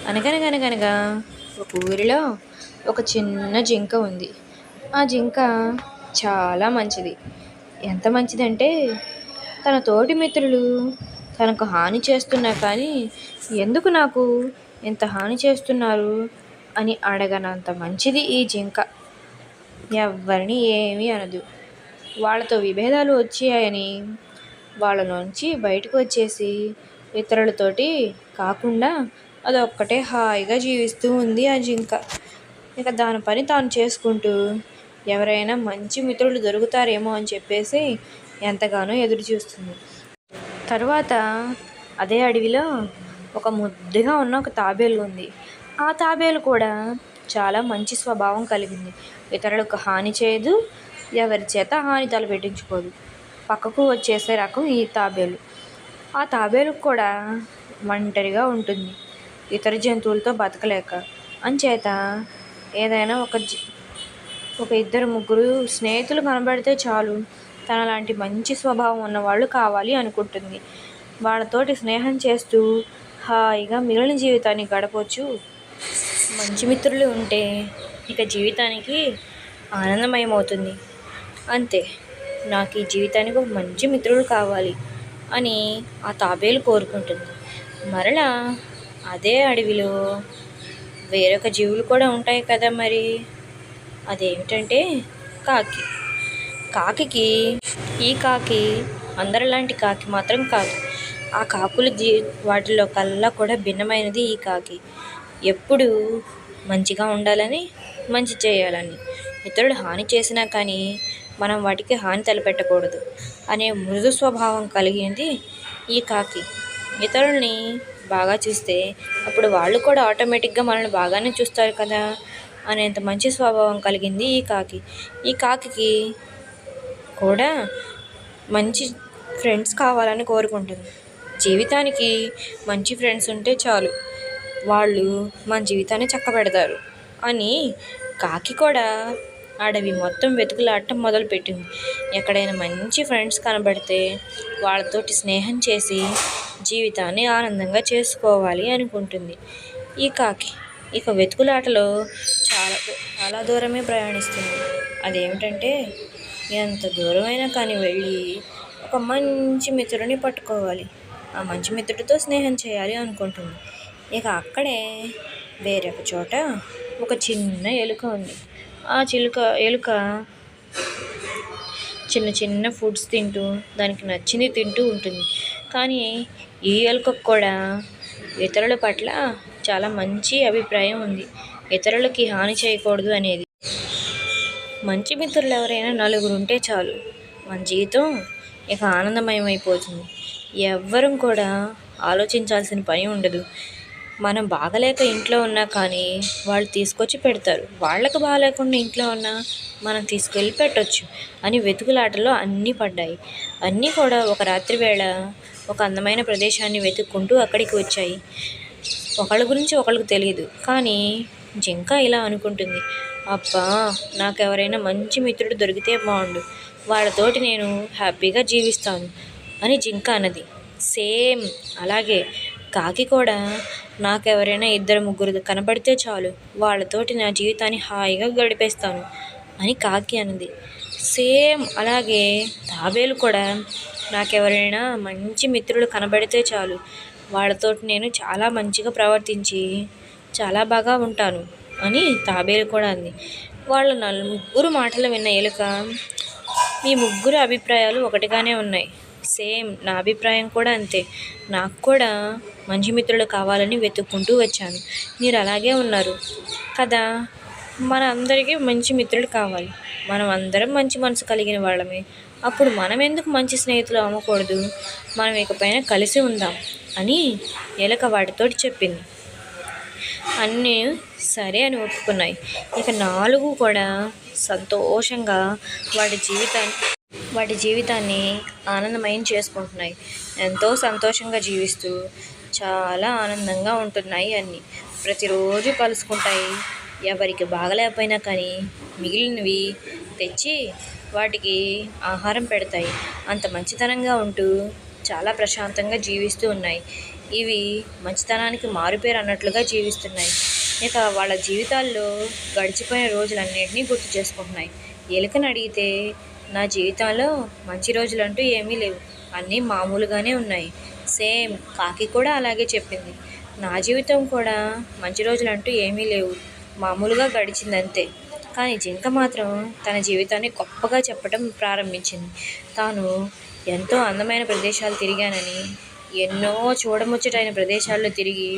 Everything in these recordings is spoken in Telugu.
అనగనగనగనగా ఒక ఊరిలో ఒక చిన్న జింక ఉంది. ఆ జింక చాలా మంచిది. ఎంత మంచిదంటే తన తోటి మిత్రులు తనకు హాని చేస్తున్నా కానీ ఎందుకు నాకు ఇంత హాని చేస్తున్నారు అని అడగనంత మంచిది ఈ జింక. ఎవ్వరిని ఏమీ అనదు. వాళ్ళతో విభేదాలు వచ్చాయని వాళ్ళలోంచి బయటకు వచ్చేసి ఇతరులతోటి కాకుండా అదొక్కటే హాయిగా జీవిస్తూ ఉంది ఆ జింక. ఇక దాని పని తాను చేసుకుంటూ ఎవరైనా మంచి మిత్రులు దొరుకుతారేమో అని చెప్పేసి ఎంతగానో ఎదురు చూస్తుంది. తరువాత అదే అడవిలో ఒక ముద్దుగా ఉన్న ఒక తాబేలు ఉంది. ఆ తాబేలు కూడా చాలా మంచి స్వభావం కలిగింది. ఇతరులకు హాని చేయదు, ఎవరి చేత హాని తలపెట్టించుకోదు. పక్కకు వచ్చేసే రకం ఈ తాబేలు. ఆ తాబేలుకు కూడా ఒంటరిగా ఉంటుంది, ఇతర జంతువులతో బతకలేక. అంచేత ఏదైనా ఒక ఇద్దరు ముగ్గురు స్నేహితులు కనబడితే చాలు, తనలాంటి మంచి స్వభావం ఉన్నవాళ్ళు కావాలి అనుకుంటుంది. వాళ్ళతోటి స్నేహం చేస్తూ హాయిగా మిగిలిన జీవితాన్ని గడపవచ్చు. మంచి మిత్రులు ఉంటే ఇక జీవితానికి ఆనందమయమవుతుంది. అంతే, నాకు ఈ జీవితానికి ఒక మంచి మిత్రుడు కావాలి అని ఆ తాబేలు కోరుకుంటుంది. మరలా అదే అడవిలో వేరొక జీవులు కూడా ఉంటాయి కదా మరి. అదేమిటంటే కాకి. కాకి ఈ కాకి అందరిలాంటి కాకి మాత్రం కాదు. ఆ కాకుల వాటిలో కల్లా కూడా భిన్నమైనది ఈ కాకి. ఎప్పుడు మంచిగా ఉండాలని, మంచి చేయాలని, ఇతరులు హాని చేసినా కానీ మనం వాటికి హాని తలపెట్టకూడదు అనే మృదు స్వభావం కలిగింది ఈ కాకి. ఇతరుల్ని బాగా చూస్తే అప్పుడు వాళ్ళు కూడా ఆటోమేటిక్గా మనల్ని బాగానే చూస్తారు కదా అనేంత మంచి స్వభావం కలిగింది ఈ కాకి. ఈ కాకి కూడా మంచి ఫ్రెండ్స్ కావాలని కోరుకుంటుంది. జీవితానికి మంచి ఫ్రెండ్స్ ఉంటే చాలు, వాళ్ళు మన జీవితాన్ని చక్కబెడతారు అని కాకి కూడా అడవి మొత్తం వెతుకులాడటం మొదలుపెట్టింది. ఎక్కడైనా మంచి ఫ్రెండ్స్ కనబడితే వాళ్ళతోటి స్నేహం చేసి జీవితాన్ని ఆనందంగా చేసుకోవాలి అనుకుంటుంది ఈ కాకి. ఇక వెతుకులాటలో చాలా దూరమే ప్రయాణిస్తుంది. అదేమిటంటే ఎంత దూరమైనా కానీ వెళ్ళి ఒక మంచి మిత్రుడిని పట్టుకోవాలి, ఆ మంచి మిత్రుడితో స్నేహం చేయాలి అనుకుంటుంది. ఇక అక్కడే వేరొక చోట ఒక చిన్న ఎలుక ఉంది. ఆ ఎలుక చిన్న చిన్న ఫుడ్స్ తింటూ దానికి నచ్చింది తింటూ ఉంటుంది. కానీ ఈ ఎలుకకు కూడా ఇతరుల పట్ల చాలా మంచి అభిప్రాయం ఉంది. ఇతరులకి హాని చేయకూడదు అనేది. మంచి మిత్రులు ఎవరైనా నలుగురు ఉంటే చాలు, మన జీవితం ఇక ఆనందమయమైపోతుంది. ఎవ్వరూ కూడా ఆలోచించాల్సిన పని ఉండదు. మనం బాగలేక ఇంట్లో ఉన్నా కానీ వాళ్ళు తీసుకొచ్చి పెడతారు, వాళ్ళకు బాగాలేకుండా ఇంట్లో ఉన్నా మనం తీసుకెళ్ళి పెట్టవచ్చు అని వెతుకులాటలో అన్నీ పడ్డాయి. అన్నీ కూడా ఒక రాత్రి వేళ ఒక అందమైన ప్రదేశాన్ని వెతుక్కుంటూ అక్కడికి వచ్చాయి. ఒకళ్ళ గురించి ఒకళ్ళకు తెలియదు, కానీ జింక ఇలా అనుకుంటుంది, అబ్బా, నాకెవరైనా మంచి మిత్రుడు దొరికితే బాగుండు, వాళ్ళతోటి నేను హ్యాపీగా జీవిస్తాను అని జింక అన్నది. సేమ్ అలాగే కాకి కూడా నాకెవరైనా ఇద్దరు ముగ్గురు కనబడితే చాలు, వాళ్ళతోటి నా జీవితాన్ని హాయిగా గడిపేస్తాను అని కాకి అన్నది. సేమ్ అలాగే తాబేలు కూడా నాకెవరైనా మంచి మిత్రులు కనబడితే చాలు, వాళ్ళతోటి నేను చాలా మంచిగా ప్రవర్తించి చాలా బాగా ఉంటాను అని తాబేలు కూడా అంది. వాళ్ళ ముగ్గురు మాటలు విన్న ఎలుక, మీ ముగ్గురు అభిప్రాయాలు ఒకటిగానే ఉన్నాయి, సేమ్ నా అభిప్రాయం కూడా అంతే, నాకు కూడా మంచి మిత్రులు కావాలని వెతుక్కుంటూ వచ్చాను, మీరు అలాగే ఉన్నారు కదా, మన అందరికీ మంచి మిత్రులు కావాలి, మనం అందరం మంచి మనసు కలిగిన వాళ్ళమే, అప్పుడు మనం ఎందుకు మంచి స్నేహితులు అవ్వకూడదు, మనం ఇకపైన కలిసి ఉందాం అని ఎలుక వాటితోటి చెప్పింది. అన్నీ సరే అని ఒప్పుకున్నాయి. ఇక నాలుగు కూడా సంతోషంగా వాటి జీవితాన్ని ఆనందమయం చేసుకుంటున్నాయి. ఎంతో సంతోషంగా జీవిస్తూ చాలా ఆనందంగా ఉంటున్నాయి. అన్నీ ప్రతిరోజు కలుసుకుంటాయి. ఎవరికి బాగలేకపోయినా కానీ మిగిలినవి తెచ్చి వాటికి ఆహారం పెడతాయి. అంత మంచితనంగా ఉంటూ చాలా ప్రశాంతంగా జీవిస్తూ ఉన్నాయి. ఇవి మంచితనానికి మారుపేరు అన్నట్లుగా జీవిస్తున్నాయి. ఇక వాళ్ళ జీవితాల్లో గడిచిపోయిన రోజులన్నింటినీ గుర్తు చేసుకుంటున్నాయి. ఎలుకని అడిగితే, నా జీవితంలో మంచి రోజులంటూ ఏమీ లేవు, అన్నీ మామూలుగానే ఉన్నాయి. సేమ్ కాకి కూడా అలాగే చెప్పింది. నా జీవితం కూడా మంచి రోజులంటూ ఏమీ లేవు, మామూలుగా గడిచిందంతే. కానీ జింక మాత్రం తన జీవితాన్ని గొప్పగా చెప్పడం ప్రారంభించింది. తాను ఎంతో అందమైన ప్రదేశాలు తిరిగానని, ఎన్నో చూడముచ్చటైన ప్రదేశాల్లో తిరిగి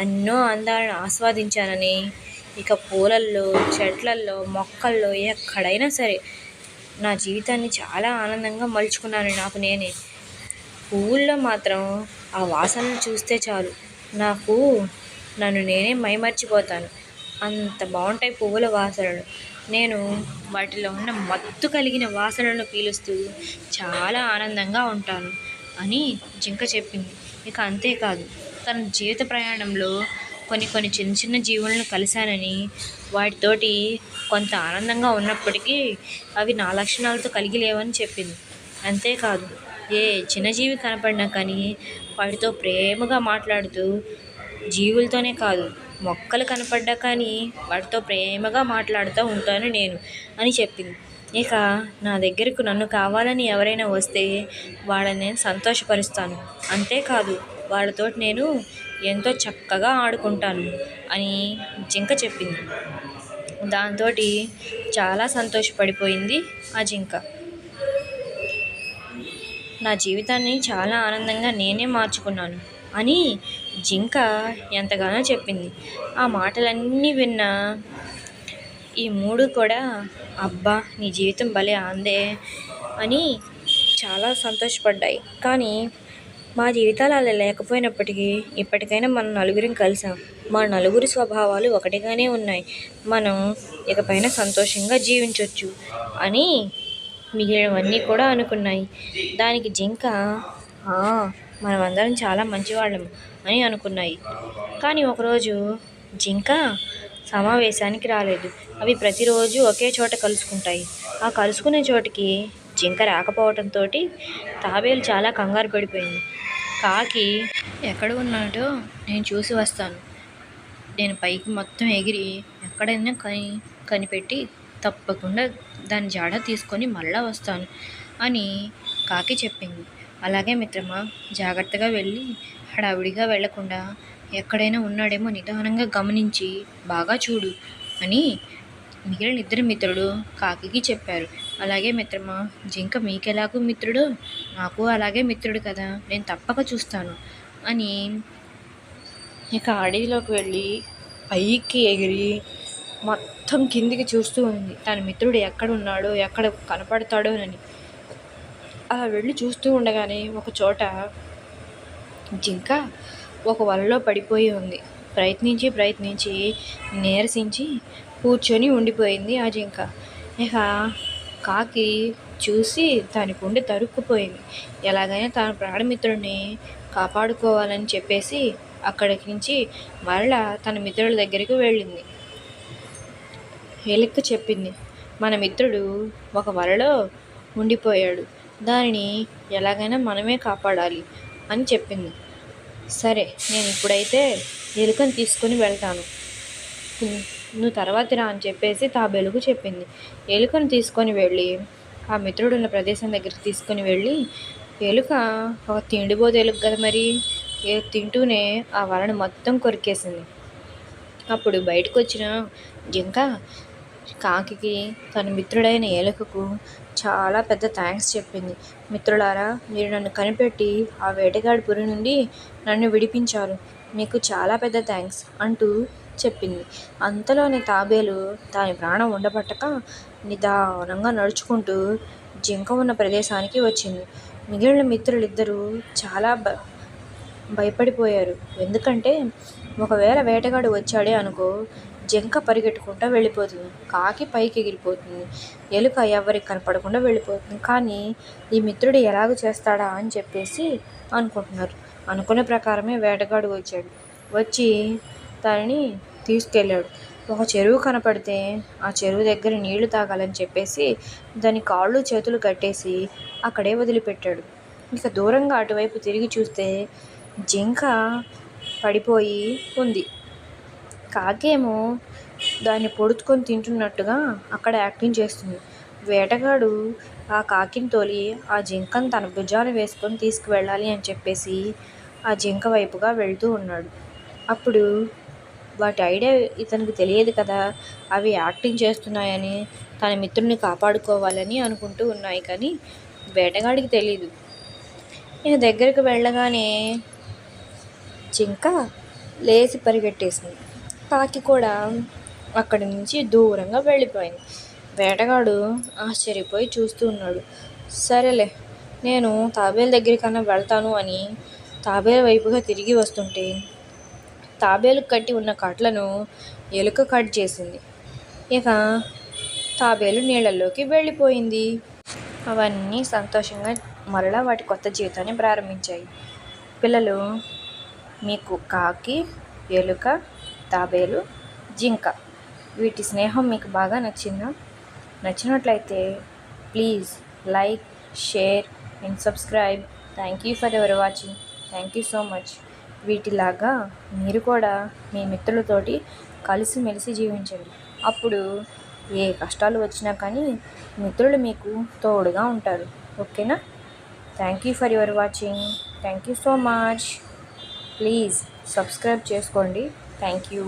ఎన్నో అందాలను ఆస్వాదించానని, ఇక పూలల్లో, చెట్లల్లో, మొక్కల్లో ఎక్కడైనా సరే నా జీవితాన్ని చాలా ఆనందంగా మలుచుకున్నాను. నాకు నేనే పువ్వుల్లో మాత్రం ఆ వాసనలు చూస్తే చాలు, నన్ను నేనే మైమర్చిపోతాను. అంత బాగుంటాయి పువ్వుల వాసనలు. నేను వాటిలో ఉన్న మత్తు కలిగిన వాసనలను పీలుస్తూ చాలా ఆనందంగా ఉంటాను అని జింక చెప్పింది. ఇక అంతేకాదు, తన జీవిత ప్రయాణంలో కొన్ని చిన్న చిన్న జీవులను కలిశానని, వాటితోటి కొంత ఆనందంగా ఉన్నప్పటికీ అవి నా లక్షణాలతో కలిగి లేవని చెప్పింది. అంతేకాదు, ఏ చిన్న జీవి కనపడినా కానీ వాటితో ప్రేమగా మాట్లాడుతూ, జీవులతోనే కాదు మొక్కలు కనపడ్డా కానీ వాటితో ప్రేమగా మాట్లాడుతూ ఉంటాను నేను అని చెప్పింది. ఇక నా దగ్గరకు నన్ను కావాలని ఎవరైనా వస్తే వాళ్ళని నేను సంతోషపరుస్తాను. అంతేకాదు, వాళ్ళతోటి నేను ఎంతో చక్కగా ఆడుకుంటాను అని జింక చెప్పింది. దాంతో చాలా సంతోషపడిపోయింది ఆ జింక. నా జీవితాన్ని చాలా ఆనందంగా నేనే మార్చుకున్నాను అని జింక ఎంతగానో చెప్పింది. ఆ మాటలన్నీ విన్న ఈ మూడు కూడా, అబ్బా నీ జీవితం భలే అందే అని చాలా సంతోషపడ్డాయి. కానీ మా జీవితాలు అలా లేకపోయినప్పటికీ ఇప్పటికైనా మనం నలుగురం కలిసాం, మా నలుగురి స్వభావాలు ఒకటిగానే ఉన్నాయి, మనం ఇకపైన సంతోషంగా జీవించవచ్చు అని మిగిలినవన్నీ కూడా అనుకున్నాయి. దానికి జింక, మనమందరం చాలా మంచివాళ్ళం అని అనుకున్నాయి. కానీ ఒకరోజు జింక సమావేశానికి రాలేదు. అవి ప్రతిరోజు ఒకే చోట కలుసుకుంటాయి. ఆ కలుసుకునే చోటికి జింక రాకపోవడంతో తాబేలు చాలా కంగారు పడిపోయింది. కాకి ఎక్కడ ఉన్నాడో నేను చూసి వస్తాను, నేను పైకి మొత్తం ఎగిరి ఎక్కడైనా కనిపెట్టి తప్పకుండా దాని జాడ తీసుకొని మళ్ళా వస్తాను అని కాకి చెప్పింది. అలాగే మిత్రమా, జాగ్రత్తగా వెళ్ళి హడావిడిగా వెళ్లకుండా ఎక్కడైనా ఉన్నాడేమో నిదానంగా గమనించి బాగా చూడు అని మిగిలిన ఇద్దరు మిత్రులు కాకికి చెప్పారు. అలాగే మిత్రమా, జింక మీకెలాగూ మిత్రుడు, నాకు అలాగే మిత్రుడు కదా, నేను తప్పక చూస్తాను అని ఇక అడవిలోకి వెళ్ళి పైకి ఎగిరి మొత్తం కిందికి చూస్తూ ఉంది. తన మిత్రుడు ఎక్కడున్నాడో, ఎక్కడ కనపడతాడో అని. అలా వెళ్ళి చూస్తూ ఉండగానే ఒక చోట జింక ఒక వలలో పడిపోయి ఉంది. ప్రయత్నించి నీరసించి కూర్చొని ఉండిపోయింది ఆ జింక. ఇక కాకి చూసి దాని గుండె తరుక్కుపోయింది. ఎలాగైనా తన ప్రాణమిత్రుడిని కాపాడుకోవాలని చెప్పేసి అక్కడికి నుంచి మరలా తన మిత్రుల దగ్గరికి వెళ్ళింది. ఎలుక చెప్పింది, మన మిత్రుడు ఒక వలలో ఉండిపోయాడు, దానిని ఎలాగైనా మనమే కాపాడాలి అని చెప్పింది. సరే, నేను ఇప్పుడైతే ఎలుకను తీసుకొని వెళ్తాను, నువ్వు తర్వాత రా అని చెప్పేసి తాబేలుకు చెప్పింది. ఎలుకను తీసుకొని వెళ్ళి ఆ మిత్రుడున్న ప్రదేశం దగ్గరికి తీసుకొని వెళ్ళి, ఎలుక ఒక తిండిపోతే ఎలుక కదా మరి, తింటూనే ఆ వలను మొత్తం కొరికేసింది. అప్పుడు బయటకు వచ్చిన జింక కాకికి, తన మిత్రుడైన ఎలుకకు చాలా పెద్ద థ్యాంక్స్ చెప్పింది. మిత్రులారా, మీరు నన్ను కనిపెట్టి ఆ వేటగాడి పురి నుండి నన్ను విడిపించారు, మీకు చాలా పెద్ద థ్యాంక్స్ అంటూ చెప్పింది. అంతలోనే తాబేలు దాని ప్రాణం ఉండబట్టక నిదానంగా నడుచుకుంటూ జింక ఉన్న ప్రదేశానికి వచ్చింది. మిగిలిన మిత్రులిద్దరూ చాలా భయపడిపోయారు. ఎందుకంటే ఒకవేళ వేటగాడు వచ్చాడే అనుకో, జింక పరిగెట్టుకుంటూ వెళ్ళిపోతుంది, కాకి పైకి ఎగిరిపోతుంది, ఎలుక ఎవరికి కనపడకుండా వెళ్ళిపోతుంది. కానీ ఈ మిత్రుడు ఎలాగ చేస్తాడా అని చెప్పేసి అనుకుంటున్నారు. అనుకున్న ప్రకారమే వేటగాడు వచ్చాడు. వచ్చి దానిని తీసుకెళ్ళాడు. ఒక చెరువు కనపడితే ఆ చెరువు దగ్గర నీళ్లు తాగాలని చెప్పేసి దాని కాళ్ళు చేతులు కట్టేసి అక్కడే వదిలిపెట్టాడు. ఇక దూరంగా అటువైపు తిరిగి చూస్తే జింక పడిపోయి ఉంది. కాకేమో దాన్ని పొడుచుకొని తింటున్నట్టుగా అక్కడ యాక్టింగ్ చేస్తుంది. వేటగాడు ఆ కాకిని తోలి ఆ జింకను తన భుజాన వేసుకొని తీసుకువెళ్ళాలి అని చెప్పేసి ఆ జింక వైపుగా వెళ్తూ ఉన్నాడు. అప్పుడు వాటి ఐడియా ఇతనికి తెలియదు కదా, అవి యాక్టింగ్ చేస్తున్నాయని, తన మిత్రుల్ని కాపాడుకోవాలని అనుకుంటూ ఉన్నాయి. కానీ వేటగాడికి తెలీదు. ఇక దగ్గరికి వెళ్ళగానే జింక లేచి పరిగెట్టేసింది. కాకి కూడా అక్కడి నుంచి దూరంగా వెళ్ళిపోయింది. వేటగాడు ఆశ్చర్యపోయి చూస్తూ ఉన్నాడు. సరేలే, నేను తాబేలు దగ్గరికన్నా వెళ్తాను అని తాబేలు వైపుగా తిరిగి వస్తుంటే తాబేలు కట్టి ఉన్న కట్లను ఎలుక కట్ చేసింది. ఇక తాబేలు నీళ్ళల్లోకి వెళ్ళిపోయింది. అవన్నీ సంతోషంగా మరలా వాటి కొత్త జీవితాన్ని ప్రారంభించాయి. పిల్లలు, మీకు కాకి, ఎలుక, తాబేలు, జింక వీటి స్నేహం మీకు బాగా నచ్చిందా? నచ్చినట్లయితే please like, share and subscribe. Thank you for your watching. Thank you so much. వీటిలాగా మీరు కూడా మీ మిత్రులతోటి కలిసిమెలిసి జీవించండి. అప్పుడు ఏ కష్టాలు వచ్చినా కానీ మిత్రులు మీకు తోడుగా ఉంటారు. ఓకేనా? Thank you for your watching. Thank you so much. Please subscribe చేసుకోండి. Thank you.